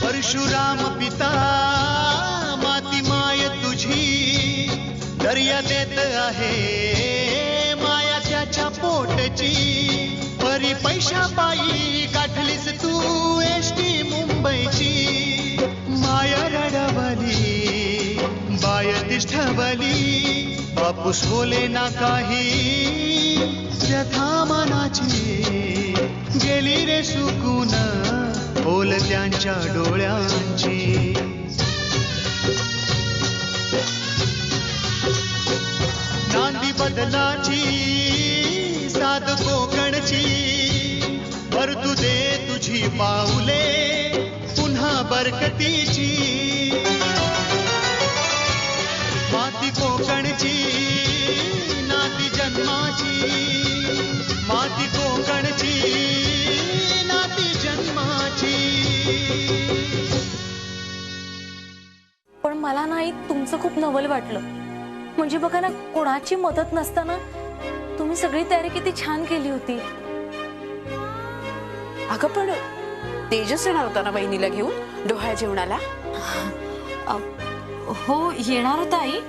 परशुराम पिता माती माय तुझी दर्या देत आहे माया त्याच्या पोटची परी पैशा पायी गाठलीस तू एसटी मुंबईची माय रडवली बाय तिष्ठवली बापूस बोले ना काही व्यथा मनाची गेली रे सुकून बोल त्यांच्या डोळ्यांची नांदी बदलाची साध कोकणची भरतू दे तुझी पाऊले पुन्हा बरकतीची माती कोकणची नाती जन्माची माती कोकणची नाती जन्माची. पण मला नाही तुमचं खूप नवल वाटलं. म्हणजे बघा ना, कोणाची मदत नसताना तुम्ही सगळी तयारी किती छान केली होती. अगं पण तेजस येणार होता ना बहिणीला घेऊन डोहाळ्या जेवणाला? हो येणार होता आई,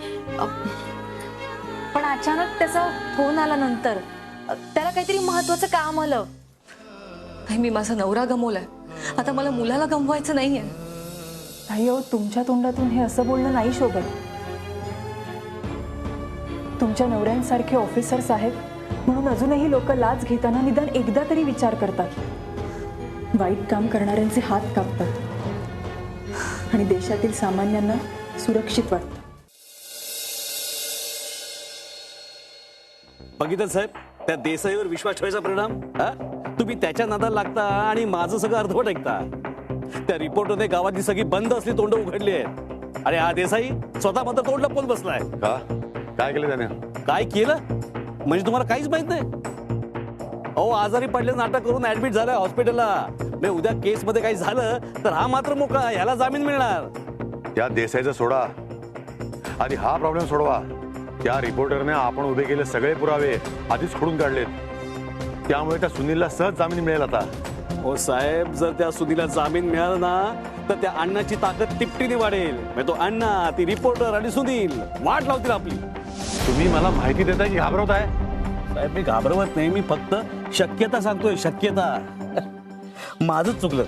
पण अचानक त्याचा फोन आला. नंतर त्याला काहीतरी महत्वाचं काम आलं. मी माझा नवरा गमावलाय, आता मला मुलाला गमवायचं नाहीये. अहो, तुमच्या तोंडातून हे असं बोलणं नाही शोभत. तुमच्या नवऱ्यांसारखे ऑफिसर्स आहेत म्हणून अजूनही लोक लाच घेताना निदान एकदा तरी विचार करतात. वाईट काम करणाऱ्यांचे हात कापतात आणि देशातील सामान्यांना सुरक्षित वाटतं. बघितलं साहेब, त्या देसाईवर विश्वास ठेवायचा परिणाम. तुम्ही त्याच्या नादाला लागता आणि माझं सगळं अर्धवट ऐकता. त्या रिपोर्टरने गावातली सगळी बंद असली तोंड उघडली आहेत आणि हा देसाई स्वतः मात्र तोंड लपवून बसलाय. का? काय केलं त्याने? काय केलं म्हणजे तुम्हाला काहीच माहित नाही? अहो, आजारी पडले नाटक करून ऍडमिट झालाय हॉस्पिटलला. मी उद्या केस मध्ये काही झालं तर हा मात्र मोकळा, याला जामीन मिळणार. त्या देसाईचा सोडा, आधी हा प्रॉब्लेम सोडवा. त्या रिपोर्टरने आपण उभे केले सगळे पुरावे आधीच खोडून काढलेत, त्यामुळे त्या सुनीलला सहज जामीन मिळेल आता. हो साहेब, जर त्या सुनीला जामीन मिळाला ना तर त्या अण्णाची ताकद तिपटीने वाढेल. तो अण्णा, ती रिपोर्टर आणि सुनील वाट लावतील आपली. तुम्ही मला माहिती देताय की घाबरवताय? साहेब, मी घाबरवत नाही, मी फक्त शक्यता सांगतोय, शक्यता. माझंच चुकलं.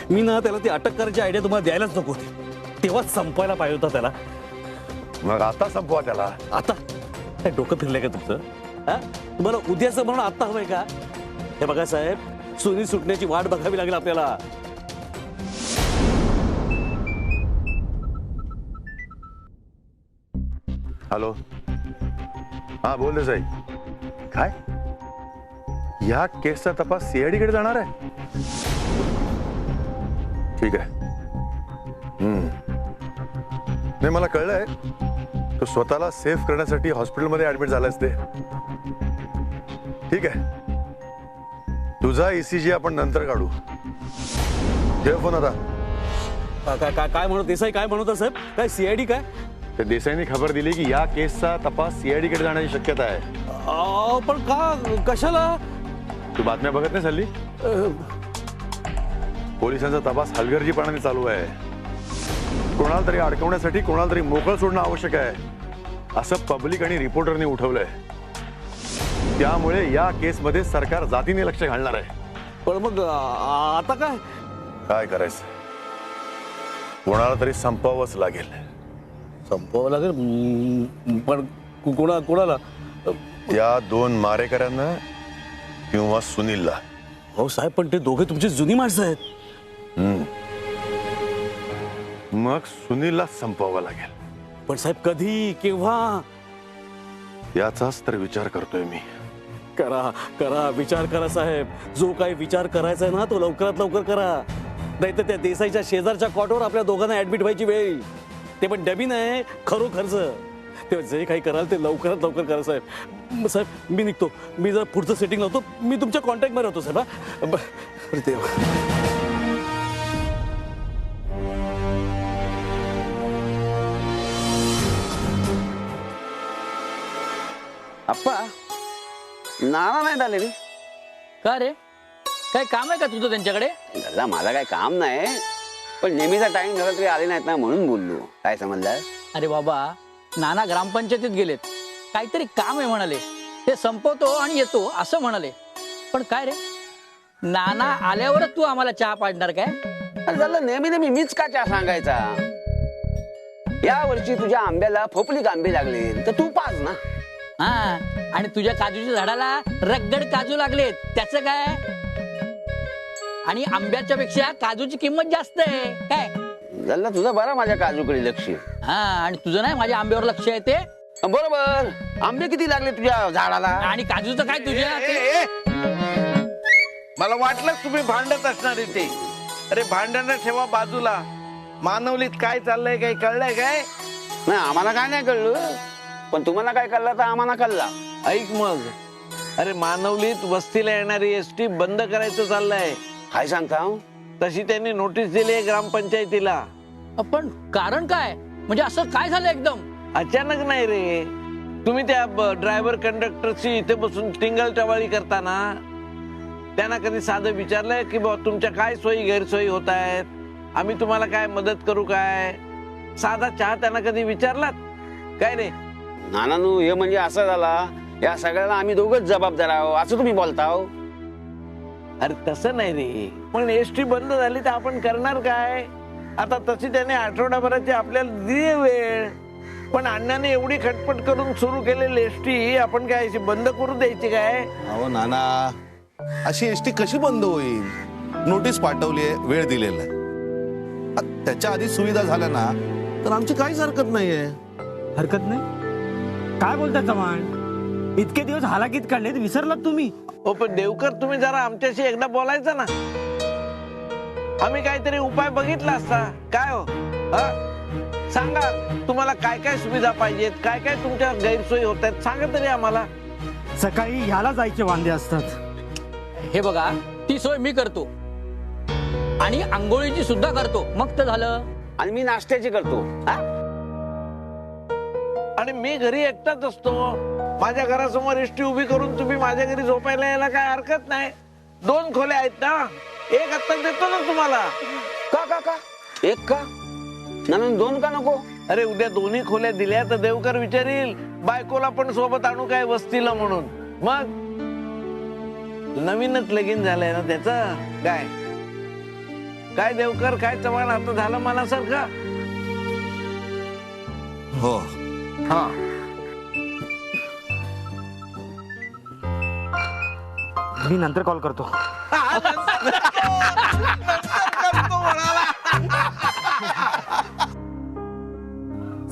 मी ना त्याला ती अटक करायची आयडिया तुम्हाला द्यायलाच नको होती, तेव्हाच संपवायला पाहिजे होता त्याला. मग आता संपवा त्याला. आता काय डोकं फिरलंय का तुमचं? तुम्हाला उद्याचं म्हणून आता हवंय का? हे बघा साहेब, सुनील सुटण्याची वाट बघावी लागेल आपल्याला. हॅलो, हा बोल देसाई. काय? या केसचा तपास सीआयडी कडे जाणार आहे? ठीक आहे. नाही, मला कळलंय तो स्वतःला सेफ करण्यासाठी हॉस्पिटलमध्ये ऍडमिट झालायस ते. ठीक आहे, तुझा ईसीजी आपण नंतर काढू. ठेव फोन आता. काय म्हणत देसाई, काय म्हणत साहेब? काय सीआयडी? काय ते देसाईने खबर दिली की या केसचा तपास सीआयडी कडे जाण्याची शक्यता आहे. पण का, कशाला? तू बातम्या बघत नाही हल्ली? पोलिसांचा तपास हलगर्जीपणाने चालू आहे. कोणाला तरी अडकवण्यासाठी कोणाला तरी मोकळं सोडणं आवश्यक आहे असं पब्लिक आणि रिपोर्टरने उठवलंय. त्यामुळे या केसमध्ये सरकार जातीने लक्ष घालणार आहे. पण मग आता काय? काय करायचं? कोणाला तरी संपवावंच लागेल. संपवावं लागेल? पण कोणाला? त्या दोन मारेकऱ्यांना किंवा सुनीलला. हो साहेब, पण ते दोघे तुमची जुनी माणसं आहेत. मग सुनीलला संपवावं लागेल. पण साहेब, कधी, केव्हा? याचाच तर विचार करतोय मी. करा करा, विचार करा साहेब. जो काही विचार करायचा आहे ना तो लवकरात लवकर करा, नाहीतर त्या देसाईच्या शेजारच्या कॉटवर आपल्या दोघांना ऍडमिट व्हायची वेळ. ते पण डबी नाही, खरोखरच. तेव्हा जे काही कराल ते लवकरात लवकर करा साहेब. साहेब मी निघतो. मी जरा पुढचं सेटिंग लावतो. मी तुमच्या कॉन्टॅक्टमध्ये राहतो साहेब. हा अरे देवा. अप्पा नाना नाही आले रे. का रे, काय काम आहे का तुझं त्यांच्याकडे? दादा माझा काय काम नाही, पण नेहमीचा टाइम झाला तरी आले नाहीत ना म्हणून बोललो. काय समजलं? अरे बाबा, नाना ग्रामपंचायतीत गेलेत, काहीतरी काम आहे म्हणाले, ते संपवतो आणि येतो असं म्हणाले. पण काय रे, नाना आल्यावरच तू आम्हाला चहा पाडणार काय? अरे झालं नेहमी नेहमी मीच का चहा सांगायचा? या वर्षी तुझ्या आंब्याला फोपलीक आंबे लागले तर तू पाज ना. हा, आणि तुझ्या काजूच्या झाडाला रगड काजू लागलेत त्याचं काय? आणि आंब्याच्या पेक्षा काजूची किंमत जास्त आहे काय? झालं तुझं बरं माझ्या काजूकडे लक्ष. हा, आणि तुझं नाही माझ्या आंब्यावर लक्ष आहे ते. बरोबर. आंबे किती लागले तुझ्या झाडाला? आणि काजूचं काय तुझ्या? मला वाटलं तुम्ही भांडत असणार इथे. अरे भांडण ठेवा बाजूला. मानवलीत काय चाललंय काही कळलंय काय? नाही आम्हाला काय नाही कळलं, पण तुम्हाला काय कळलं तर आम्हाला कळला. ऐक मग, अरे मानवलीत वस्तीला येणारी एसटी बंद करायचं चाललंय. काय सांगता? तशी त्यांनी नोटीस दिली आहे ग्रामपंचायतीला. पण कारण काय? म्हणजे असं काय झालं एकदम? अचानक नाही रे. तुम्ही त्या ड्रायव्हर कंडक्टरची इथे बसून टिंगल टवाळी करताना त्यांना कधी साधं विचारलंय की बाबा तुमच्या काय सोयी गैरसोयी होत आहेत, आम्ही तुम्हाला काय मदत करू काय? साधा चहा त्यांना कधी विचारलात काय रे? नानानू हे म्हणजे असं झाला, या सगळ्याला आम्ही दोघच जबाबदार आहोत असं तुम्ही बोलताव? अरे तसं नाही रे, पण एसटी बंद झाली तर आपण करणार काय? आता तशी त्याने आठवडाभराची आपल्याला दिली वेळ, पण अण्णाने एवढी खटपट करून सुरू केलेली एसटी आपण काय अशी बंद करू द्यायची काय? अहो नाना, अशी एसटी कशी बंद होईल? नोटीस पाठवली आहे, वेळ दिलेला आहे. त्याच्या आधी सुविधा झाल्या ना तर आमची काहीच हरकत नाहीये. हरकत नाही? काय बोलता चव्हाण? इतके दिवस हालाकीत काढलेत, विसरलात तुम्ही? हो पण देवकर तुम्ही जरा आमच्याशी एकदा बोलायचं ना. आम्ही काहीतरी उपाय बघितला असता. काय हो सांगा, तुम्हाला काय काय सुविधा पाहिजेत, काय काय तुमच्या गैरसोयी होत आहेत सांगा तरी आम्हाला. सकाळी ह्याला जायचे वांदे असतात. हे बघा, ती सोय मी करतो आणि आंघोळीची सुद्धा करतो, मग तर झालं. आणि मी नाश्त्याची करतो. आणि मी घरी एकटाच असतो. माझ्या घरासमोर एसटी उभी करून तुम्ही माझ्या घरी झोपायला यायला काय हरकत नाही. 2 खोल्या आहेत ना, एक आत्ता देतो ना तुम्हाला. का का का एक का? नाना 2 का नको? अरे उद्या दोन्ही खोल्या दिल्या तर देवकर विचारील बायकोला पण सोबत आणू काय वस्तीला म्हणून. मग नवीनच लगीन झालंय ना त्याचं. काय काय देवकर, काय चव्हाण, आता झालं मनासारखं? हो. हा मी नंतर कॉल करतो.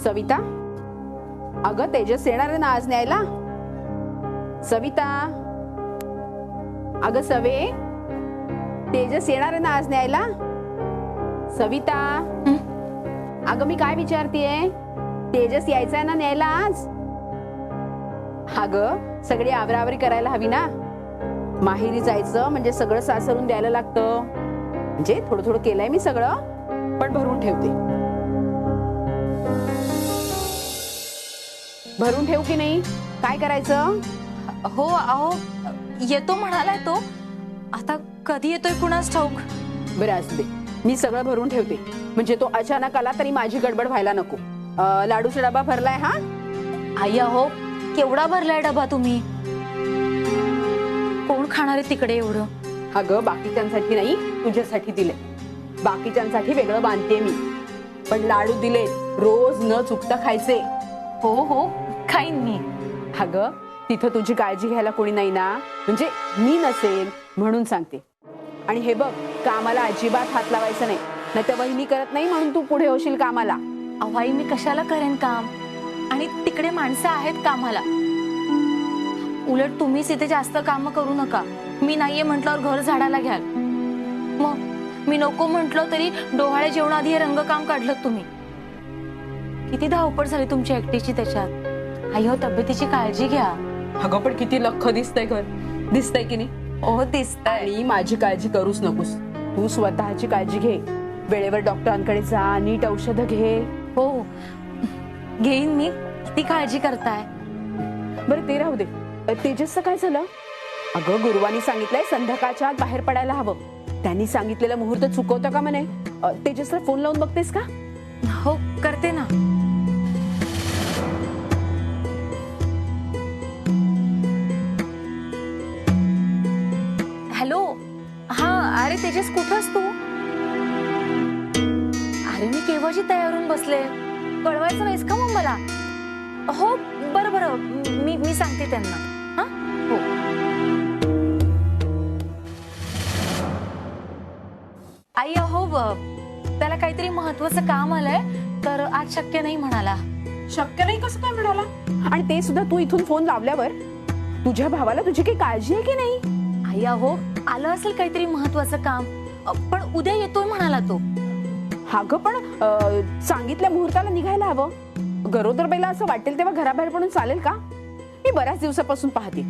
सविता, अगं तेजस येणार आहे ना आज न्यायला? सविता, अगं सवे, तेजस येणार आहे ना आज न्यायला? सविता, अगं मी काय विचारतीये, तेजस यायचा आहे ना न्यायला आज? अगं सगळी आवरावरी करायला हवी ना. माहेरी जायचं म्हणजे सगळं सासरून द्यायला लागतं. म्हणजे थोडं थोडं केलंय मी सगळं, पण भरून ठेवते. भरून ठेवू की नाही? काय करायचं? हो अहो, येतो म्हणालाय तो, आता कधी येतोय कुणास ठाऊक. बरं असू दे, मी सगळं भरून ठेवते, म्हणजे तो अचानक आला तरी माझी गडबड व्हायला नको. लाडूचा डबा भरलाय? हा आई अहो, केवढा भरलाय डबा तुम्ही? कोण खाणार आहे तिकडे एवढं? अगं बाकीच्यांसाठी नाही, तुझ्यासाठी दिले. बाकीच्यांसाठी वेगळं बांधते मी, पण लाडू दिले रोज न चुकता खायचे. हो हो, खाईन मी. अगं तिथं तुझी काळजी घ्यायला कोणी नाही ना, म्हणजे मी नसेल म्हणून सांगते. आणि हे बघ, कामाला अजिबात हात लावायचं नाही, नाही तर वहिनी करत नाही म्हणून तू पुढे होशील कामाला. अहो आई, मी कशाला करेन काम? आणि तिकडे माणसं आहेत कामाला. उलट तुम्हीच इथे जास्त काम करू नका. मी नाहीये म्हटल्यावर घर झाडायला घ्याल. मग मी नको म्हटलं तरी डोहाळे जेवणाआधी हे रंगकाम काढलं तुम्ही. किती धावपळ झाली तुमच्या एकटीची त्याच्यात. आई हो, तब्येतीची काळजी घ्या. अगं पण किती लख दिसतंय घर, दिसतंय की नाही? हो दिसतंय. आणि माझी काळजी करूच नकोस. तू स्वतःची काळजी घे. वेळेवर डॉक्टरांकडे जा, नीट औषधं घे. हो घेईन मी. किती काळजी करताय. बरं ते राहू दे. तेजसचं काय झालं? अगं गुरुवानी सांगितलंय संध्याकाळच्या आत बाहेर पडायला हवं. त्यांनी सांगितलेला मुहूर्त चुकवतं का म्हणे? तेजसला फोन लावून बघतेस का? हो करते ना. हॅलो. हा अरे तेजस कुठंस तू? अरे मी केव्हाची तयार होऊन बसले. कळवायचं नाहीस का मग मला? हो बरं बरं, मी सांगते त्यांना. हा हो. आई अहो, त्याला काहीतरी महत्वाचं काम आलंय तर आज शक्य नाही म्हणाला. शक्य नाही कसं काय म्हणाला? आणि ते सुद्धा तू इथून फोन लावल्यावर. तुझ्या भावाला तुझी काही काळजी आहे की नाही? आई अहो, आलं असेल काहीतरी महत्वाचं काम, पण उद्या येतोय म्हणाला तो. हा ग, पण सांगितल्या मुहूर्ताला निघायला हवं. गरोदर बाईला असं वाटेल तेव्हा घराबाहेर पडून चालेल का? मी बऱ्याच दिवसापासून पाहते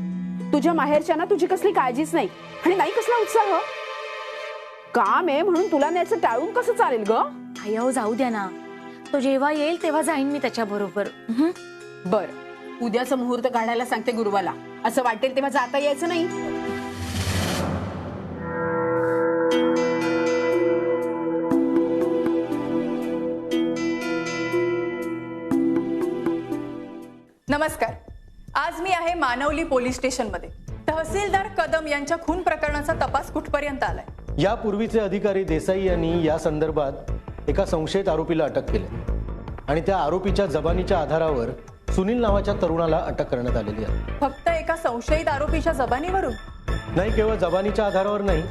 तुझ्या माहेरच्या ना तुझी कसली काळजीच नाही आणि नाही कसला उत्साह. काम आहे म्हणून तुला न्यायचं टाळून कसं चालेल ग? आई अहो जाऊ द्या ना, तो जेव्हा येईल तेव्हा जाईन मी त्याच्या बरोबर. बर, उद्याचं मुहूर्त काढायला सांगते गुरुवाला. असं वाटेल तेव्हा जाता यायचं नाही. नमस्कार. आज मी आहे मानवली पोलीस स्टेशन मध्ये. तहसीलदार कदम यांच्या खून प्रकरणाचा तपास कुठपर्यंत आलाय? यापूर्वीचे अधिकारी देसाई यांनी या संदर्भात एका संशयित आरोपीला अटक केली आणि त्या आरोपीच्या जबानीच्या आधारावर सुनील नावाच्या तरुणाला अटक करण्यात आलेली आहे. फक्त एका संशयित आरोपीच्या जबानीवरून? नाही, केवळ जबानीच्या आधारावर नाही,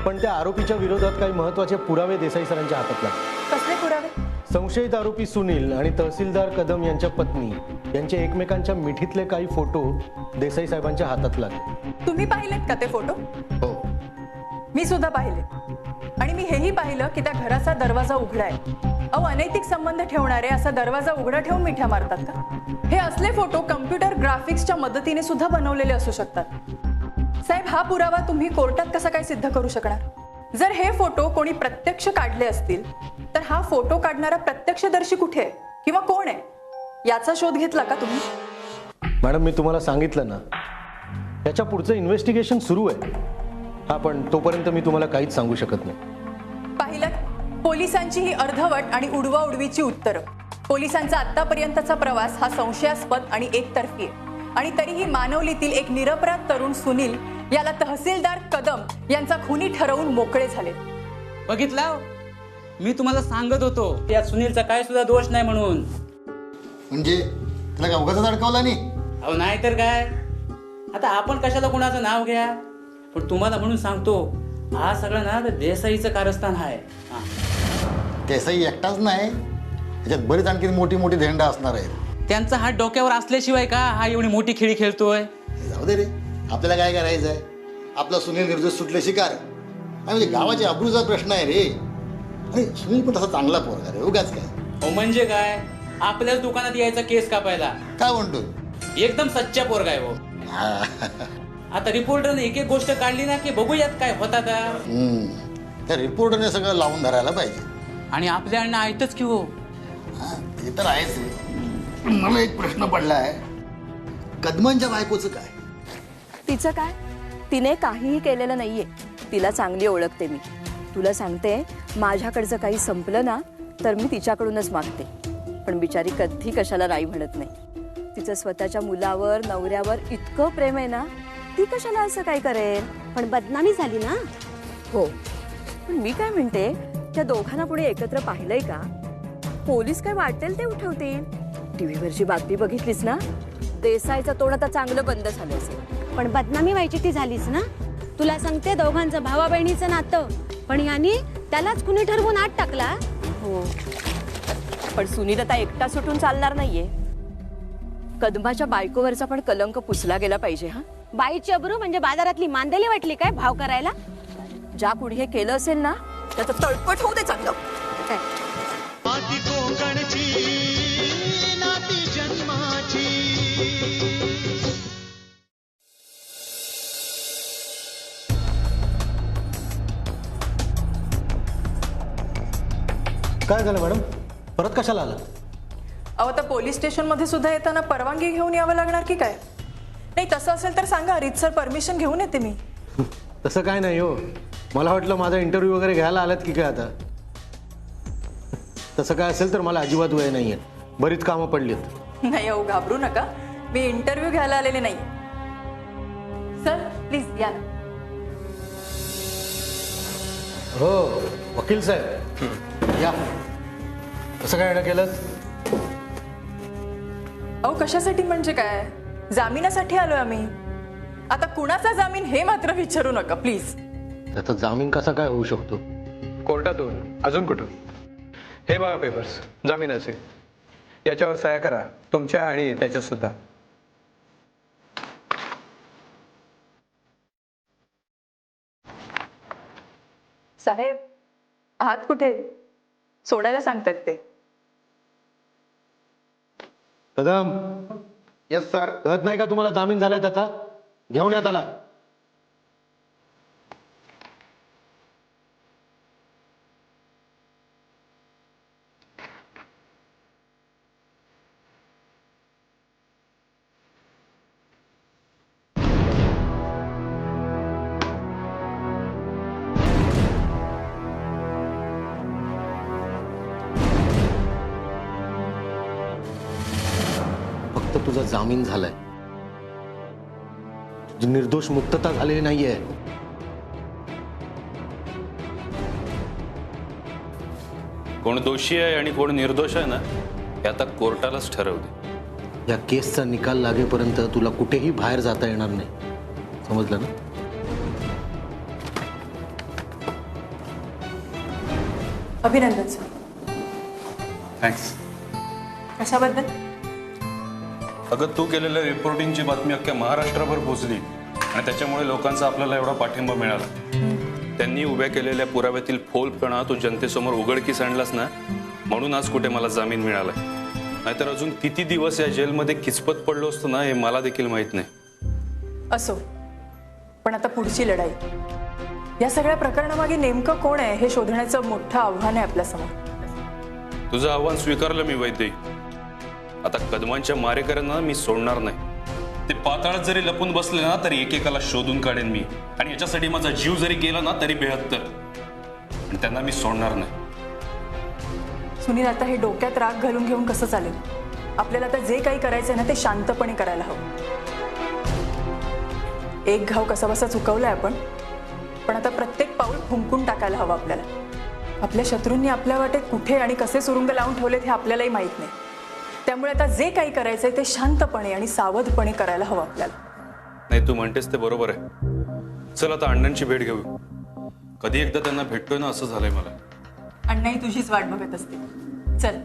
पण त्या आरोपीच्या विरोधात काही महत्त्वाचे पुरावे देसाई सरांच्या हातात लागले. कसले पुरावे? संशयित आरोपी सुनील आणि तहसीलदार कदम यांच्या पत्नी यांचे एकमेकांच्या मिठीतले काही फोटो देसाई साहेबांच्या हातात लागले. तुम्ही पाहिलेत का ते फोटो? हो, मी सुद्धा पाहिले. आणि मी हेही पाहिलं की त्या घराचा दरवाजा उघडा आहे. अहो, अनैतिक संबंध ठेवणारे असा दरवाजा उघडा ठेवून मिठ्या मारतात का? हे असले फोटो कम्प्युटर ग्राफिक्सच्या मदतीने सुद्धा बनवलेले असू शकतात. साहेब, हा पुरावा तुम्ही कोर्टात कसा काय सिद्ध करू शकणार? जर हे फोटो कोणी प्रत्यक्ष काढले असतील तर हा फोटो काढणारा प्रत्यक्षदर्शी कुठे आहे किंवा कोण आहे याचा शोध घेतला का तुम्ही? मॅडम, मी तुम्हाला सांगितलं ना, याच्या पुढचं इन्व्हेस्टिगेशन सुरू आहे. हा, पण तोपर्यंत मी तुम्हाला काहीच सांगू शकत नाही. पाहिलं, पोलिसांची ही अर्धवट आणि उडवाउडवीची उत्तरं. पोलिसांचा आतापर्यंतचा प्रवास हा संशयास्पद आणि एकतर्फी आहे. आणि तरीही मानवलीतील एक निरपराध तरुण सुनील याला तहसीलदार कदम यांचा खुनी ठरवून मोकळे झाले. बघितलं, मी तुम्हाला सांगत होतो या सुनीलचा काय सुद्धा दोष नाही म्हणून. म्हणजे त्याला का उगाच अडकवला नाही? अहो नाही तर काय. आता आपण कशाला कोणाचं नाव घ्या, पण तुम्हाला म्हणून सांगतो, हा सगळं ना देसाईचं कारस्थान आहे. देसाई एकटाच नाही, त्याच्यात बरीच आणखी मोठी मोठी धेंडा असणार आहेत. त्यांचा हात डोक्यावर असल्याशिवाय का हा एवढी मोठी खेळी खेळतोय? जाऊ दे रे, आपल्याला काय करायचं आहे? आपला सुनील निर्दोष सुटले शिकार. म्हणजे गावाच्या अब्रूचा प्रश्न आहे रे. आणि सुनील पण तसा चांगला पोरगा रे, उगाच काय. हो म्हणजे काय, आपल्याच दुकानात यायचा केस कापायला. काय म्हणतो? एकदम सच्चा पोरगा आहे. हो, आता रिपोर्टरने एक एक गोष्ट काढली ना की बघूयात काय होता का. त्या रिपोर्टरने सगळं लावून धरायला पाहिजे. आणि आपल्या अण्णा आहेतच की. हो, ते तर आहेच. मला एक प्रश्न पडलाय, कदमांच्या बायकोचं काय? तिचं काय? तिने काहीही केलेलं नाहीये. तिला चांगली ओळखते मी. तुला सांगते, माझ्याकडचं काही संपलं ना तर मी तिच्याकडूनच मागते. पण बिचारी कधी कशाला नाही म्हणत नाही. तिचं स्वतःच्या मुलावर नवऱ्यावर इतकं प्रेम आहे ना, ती कशाला असं काय करेल? पण बदनामी झाली ना. हो, पण मी काय म्हणते, त्या दोघांना पुढे एकत्र पाहिलंय का? पोलीस काय वाटेल ते उठवतील. टीव्हीवरची बातमी बघितलीस ना? देसाईचं तोंड आता चांगलं बंद झालं असेल. पण बदनामी व्हायची ती झालीस ना. तुला सांगते, दोघांचं भावा बहिणीचं नातं, पण यांनी त्यालाच कुणी ठरवून आत टाकला. हो, पण सुनील आता एकटा सुटून चालणार नाहीये. कदमाच्या बायकोवरचा पण कलंक पुसला गेला पाहिजे. हा, बाईची अब्रू म्हणजे बाजारातली मांदेली वाटली काय भाव करायला? ज्या कुणी हे केलं असेल ना, त्याचं तळपट होऊ दे चांगलं. माती कोकणची काय झालं मॅडम, परत कशाला आला? अहो आता पोलीस स्टेशनमध्ये सुद्धा येताना परवानगी घेऊन यावं लागणार की काय? नाही तसं असेल तर सांगा, रीतसर परमिशन घेऊन येते मी. तसं काय नाही हो, मला वाटलं माझा इंटरव्ह्यू वगैरे घ्यायला आलात की काय आता. तसं काय असेल तर मला अजिबात वेळ नाहीये, बरीच कामं पडलीत. नाही अहो घाबरू नका, मी इंटरव्ह्यू घ्यायला आलेले नाही. सर प्लीज या. हो वकील साहेब या. कसं काय केलं? अहो कशासाठी म्हणजे काय, जामिनासाठी आलोय आम्ही. आता कुणाचा जामीन हे मात्र विचारू नका प्लीज. त्याचा जामीन कसा काय होऊ शकतो? कोर्टातून. अजून कुठून? हे बघा पेपर्स, जामिनाचे. याच्यावर सह्या करा, तुमच्या आणि त्याच्या सुद्धा. साहेब आहात कुठे? सोडायला सांगतात ते. कदम. Yes sir. कळत नाही का तुम्हाला जामीन झालाय त्याचा? घेऊन या त्याला. फक्त तुझा जामीन झालाय, तुझी निर्दोष मुक्तता झालेली नाहीये. कोण दोषी आहे आणि कोण निर्दोष आहे ना, हे आता कोर्टालाच ठरवते. या केसचा निकाल लागेपर्यंत तुला कुठेही बाहेर जाता येणार नाही, समजलं ना? अभिनंदन सर. थँक्स. कशाबद्दल? अगं तू केलेल्या रिपोर्टिंगची बातमी अख्ख्या महाराष्ट्राभर पोहोचली आणि त्याच्यामुळे लोकांचा आपल्याला एवढा पाठिंबा मिळाला. त्यांनी उभ्या केलेल्या पुराव्यातील फोलपणा तू जनतेसमोर उघडकीस आणलास ना, म्हणून आज कुठे मला जामीन मिळाला. नाहीतर अजून किती दिवस या जेलमध्ये किचपत पडलो असतो ना, हे मला देखील माहित नाही. असो, पण आता पुढची लढाई. या सगळ्या प्रकरणामागे नेमकं कोण आहे हे शोधण्याचं मोठं आव्हान आहे आपल्यासमोर. तुझं आव्हान स्वीकारलं मी वैद्य. आता कदमांच्या मारेकऱ्यांना मी सोडणार नाही. ते पाताळात जरी लपून बसले ना तरी एकेकाला शोधून काढेन मी, आणि याच्यासाठी माझा जीव जरी गेला ना तरी 72. आणि त्यांना मी सोडणार नाही. सुनील आता हे डोक्यात राग घालून घेऊन कसं चालेल? आपल्याला आता जे काही करायचंय ना ते शांतपणे करायला हवं. एक घाव कसा बसा चुकवलाय आपण, पण आता प्रत्येक पाऊल फुंकून टाकायला हवं आपल्याला. आपल्या शत्रूंनी आपल्या वाटेत कुठे आणि कसे सुरुंग लावून ठेवलेत हे आपल्यालाही माहित नाही. त्यामुळे आता जे काही करायचंय ते शांतपणे आणि सावधपणे करायला हवं आपल्याला. नाही, तू म्हणतेस ते बरोबर आहे. चल आता अण्णांची भेट घेऊ. कधी एकदा त्यांना भेटतोय ना असं झालंय मला. अण्णाही तुझीच वाट बघत असते. चल.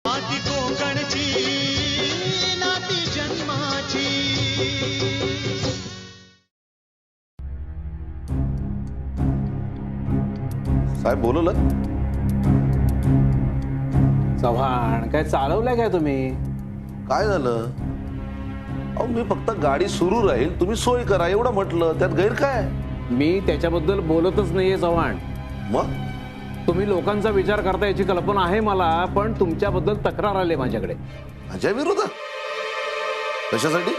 माती कोकणची नाती जन्माची. साहेब बोलवलं? चव्हाण काय चालवलंय काय तुम्ही? काय झालं? अहो मी फक्त गाडी सुरू राहील, तुम्ही सोय करा एवढं म्हटलं, त्यात गैर काय? मी त्याच्याबद्दल बोलतच नाहीये चव्हाण. मग तुम्ही लोकांचा विचार करता याची कल्पना आहे मला, पण तुमच्याबद्दल तक्रार आली माझ्याकडे. माझ्या विरोधात? कशासाठी?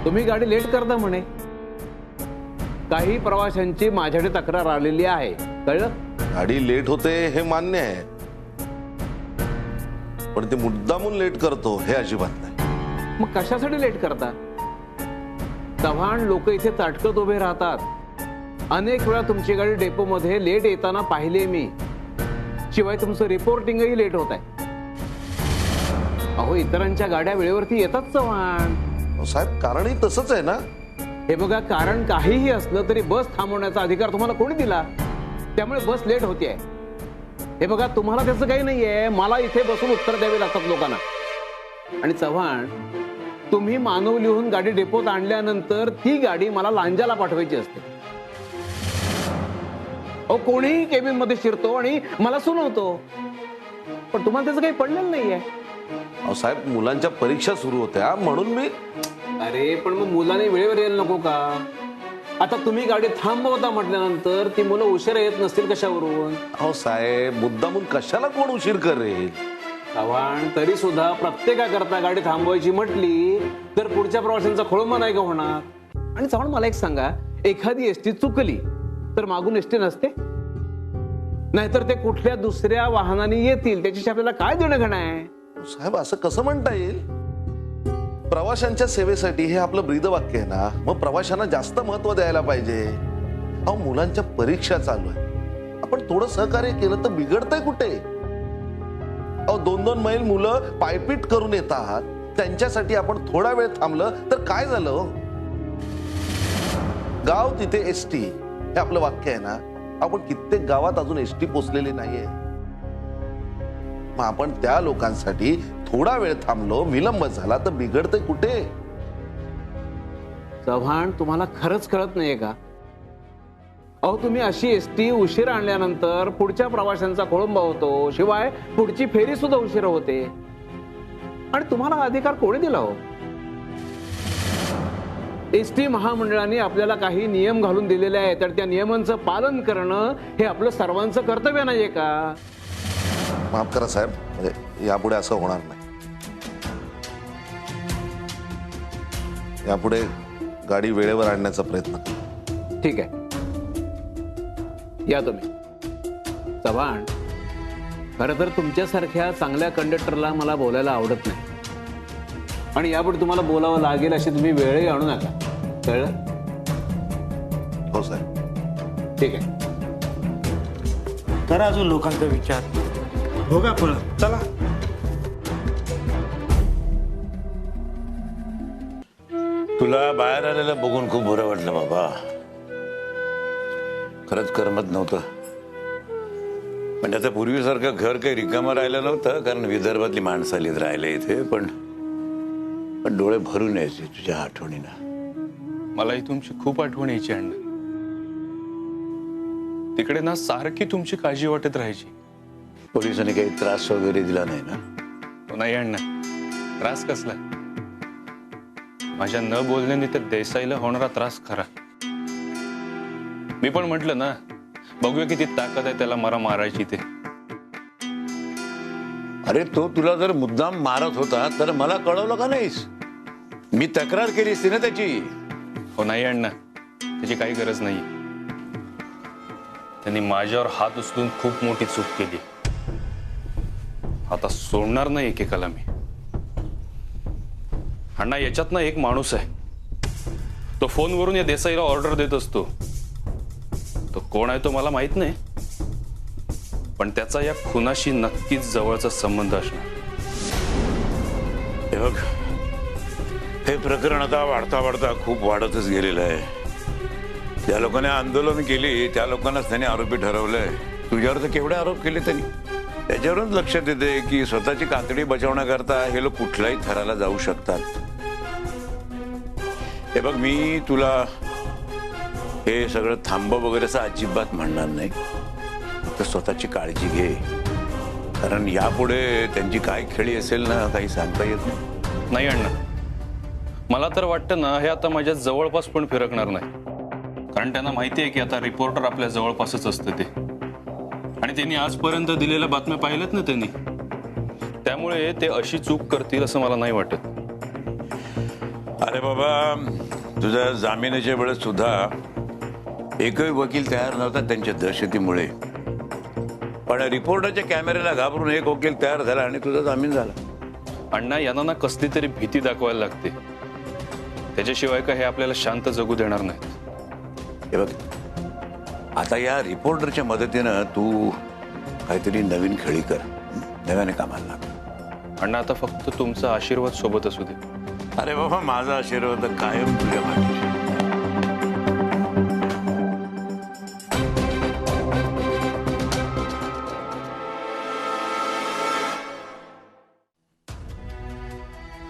तुम्ही गाडी लेट करता म्हणे. काही प्रवाशांची माझ्याकडे तक्रार आलेली आहे, कळलं? गाडी लेट होते हे मान्य आहे, पण ते मुद्दामून लेट करतो हे अजिबात नाही. मग कशासाठी लेट करता? चव्हाण लोक इथे ताटकत उभे राहतात. अनेक वेळा तुमची गाडी डेपो मध्ये लेट येताना पाहिले मी. शिवाय तुमचं रिपोर्टिंगही लेट होत आहे. अहो इतरांच्या गाड्या वेळेवरती येतात चव्हाण. साहेब कारणही तसंच आहे ना. हे बघा, कारण काहीही असलं तरी बस थांबवण्याचा अधिकार तुम्हाला कोणी दिला? त्यामुळे बस लेट होतीये. हे बघा, तुम्हाला त्याचं काही नाहीये, मला इथे बसून उत्तर द्यावे लागतात लोकांना. आणि चव्हाण, तुम्ही मानव लिहून गाडी डेपोत आणल्यानंतर ती गाडी मला लांजाला पाठवायची असते. अहो कोणीही केबिन मध्ये शिरतो आणि मला सुनवतो, पण तुम्हाला त्याचं काही पडलेलं नाहीये. साहेब मुलांच्या परीक्षा सुरू होत्या म्हणून मी. अरे पण मग मुलाने वेळेवर यायला नको का? आता तुम्ही गाडी थांबवता म्हटल्यानंतर ती मुलं उशिरा येत नसतील कशावरून? अहो साहेब, मुद्दामून कशाला कोण उशीर करेल? चव्हाण, तरी सुद्धा प्रत्येकाकरता गाडी थांबवायची म्हटली तर पुढच्या प्रवाशांचा खोळंबा नाही का होणार? आणि चव्हाण, मला एक सांगा, एखादी एसटी चुकली तर मागून एसटी नसते? नाहीतर ते कुठल्या दुसऱ्या वाहनाने येतील त्याच्याशी आपल्याला काय देणं घेणं आहे? साहेब, असं कसं म्हणता येईल? प्रवाशांच्या सेवेसाठी हे आपलं ब्रीद वाक्य आहे ना, मग प्रवाशांना जास्त महत्व द्यायला पाहिजे. अहो, मुलांच्या परीक्षा चालू आहे, आपण थोडं सहकार्य केलं तर बिघडतंय कुठे? अहो, 2-2 मैल मुलं पायपीट करून येतात, त्यांच्यासाठी आपण थोडा वेळ थांबलं तर काय झालं? गाव तिथे एसटी हे आपलं वाक्य आहे ना. आपण कित्येक गावात अजून एसटी पोचलेली नाहीये. मग आपण त्या लोकांसाठी थोडा वेळ थांबलो, विलंब झाला तर बिघडते कुठे? चव्हाण, तुम्हाला खरंच कळत नाहीये का? अहो, तुम्ही अशी एसटी उशिरा आणल्यानंतर पुढच्या प्रवाशांचा खोळंबा होतो, शिवाय पुढची फेरी सुद्धा उशिरा होते. आणि तुम्हाला अधिकार कोणी दिला हो? एसटी महामंडळाने आपल्याला काही नियम घालून दिलेले आहेत, तर त्या नियमांचं पालन करणं हे आपलं सर्वांचं कर्तव्य नाहीये का? माफ करा साहेब, म्हणजे यापुढे असं होणार नाही. यापुढे गाडी वेळेवर आणण्याचा प्रयत्न. ठीक आहे, या तुम्ही. चव्हाण, खरं तर तुमच्यासारख्या चांगल्या कंडक्टरला मला बोलायला आवडत नाही, आणि यापुढे तुम्हाला बोलावं लागेल अशी तुम्ही वेळही आणू नका, कळलं? हो साहेब. ठीक आहे. करा अजून लोकांचा विचार. बघा पुढं, चला. तुला बाहेर आलेलं बघून खूप बरं वाटलं बाबा. खरंच करमत नव्हतं. म्हणजे आता पूर्वीसारखं घर काही रिकामं राहिलं नव्हतं, कारण विदर्भातली माणसं आलीत राहिले इथे, पण डोळे भरून यायचे तुझ्या आठवणीनं. मलाही तुमची खूप आठवण यायची अण्णा. तिकडे ना सारखी तुमची काळजी वाटत राहायची. पोलिसांनी काही त्रास वगैरे दिला नाही ना? नाही अण्णा, त्रास कसला? माझ्या न बोलण्याने त्या देसाईला होणारा त्रास खरा. मी पण म्हटलं ना, बघूया किती ताकद आहे त्याला मला मारायची ते. अरे, तो तुला जर मुद्दाम मारत होता तर मला कळवलं का नाहीस? मी तक्रार केली असती ना त्याची. हो नाही अण्णा, त्याची काही गरज नाही. त्यांनी माझ्यावर हात उचलून खूप मोठी चूक केली. आता सोडणार नाही एकेकाला मी. अण्णा, याच्यात ना एक माणूस आहे, तो फोनवरून या देसाईला ऑर्डर देत असतो. तो कोण आहे तो मला माहित नाही, पण त्याचा या खुनाशी नक्कीच जवळचा संबंध असणार. हे बघ, हे प्रकरण आता वाढता वाढता खूप वाढतच गेलेलं आहे. ज्या लोकांनी आंदोलन केली त्या लोकांनाच त्यांनी आरोपी ठरवलंय. तुझ्यावर तर केवढे आरोप केले त्यांनी. त्याच्यावरूनच लक्षात येते की स्वतःची कातडी बचावण्याकरता हे लोक कुठल्याही थराला जाऊ शकतात. हे बघ, मी तुला हे सगळं थांबव वगैरे असं अजिबात म्हणणार नाही. तर स्वतःची काळजी घे, कारण यापुढे त्यांची काय खेळी असेल ना, काही सांगता येत नाही. नाही अण्णा, मला तर वाटतं ना, हे आता माझ्या जवळपास पण फिरकणार नाही. कारण त्यांना माहिती आहे की आता रिपोर्टर आपल्या जवळपासच असतं ते, आणि त्यांनी आजपर्यंत दिलेल्या बातम्या पाहिल्यात ना त्यांनी. त्यामुळे ते अशी चूक करतील असं मला नाही वाटत. अरे बाबा, तुझ्या जामिनाच्या वेळेस सुद्धा एकही वकील तयार नव्हता त्यांच्या दहशतीमुळे. पण रिपोर्टरच्या कॅमेऱ्याला घाबरून एक वकील तयार झाला आणि तुझा जामीन झाला. अण्णा, यांना ना कसली तरी भीती दाखवायला लागते, त्याच्याशिवाय का हे आपल्याला शांत जगू देणार नाहीत. हे बघ, आता या रिपोर्टरच्या मदतीनं तू काहीतरी नवीन खेळी कर, नव्याने कामाला लाग. अण्णा, आता फक्त तुमचा आशीर्वाद सोबत असू दे. अरे बाबा, माझा आशीर्वाद कायम तुझ्या पाठीशी.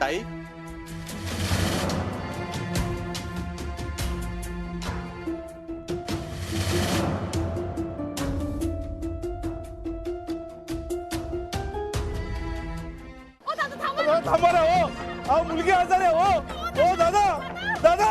ताई, थांबा ना हो. मुलगी आजार आहे. हो दादा दादा